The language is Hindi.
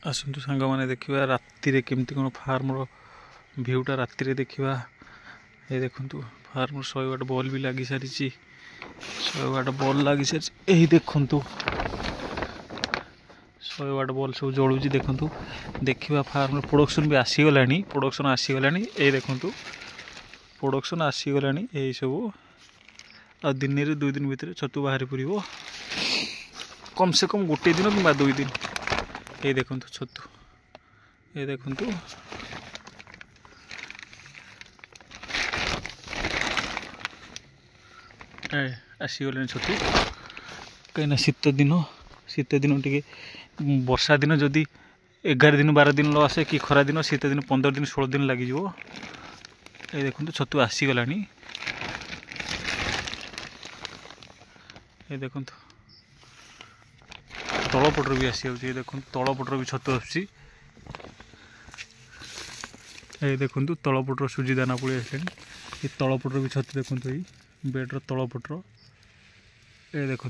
आसतु सांग मैंने देखा राति केमती कौन फार्मर भ्यूटा राति देखा। ये देखु फार्मर 100 वाट बल्ब भी लगी सारी 100 वाट बल्ब लगी सारी। यही देखु 100 वाट बल्ब सब जलूँ देखु। देखा फार्मर प्रोडक्शन भी आसीगला ये देखु प्रोडक्शन आसीगला यही सब आ दिन में 2 दिन भितर छतु बाहरी पड़ कम से कम गोटे दिन कि 2 दिन। ये देखु छतु ये देखु आसीगले छतु कहीं शीत दिन टे वर्षा दिन जदि 11 दिन 12 दिन आसे कि खरा दिन शीत दिन 15 दिन 16 दिन लगे। ये देखु छतु आसीगला। ये देखु तलपटर भी आसी जाऊँ। देखो तलपटर भी छतु आसुची। ये देखु तलपटर सुजी दाना पड़ी आस तलपटर भी छतु देखु बेड्र तलपटर। ये देखु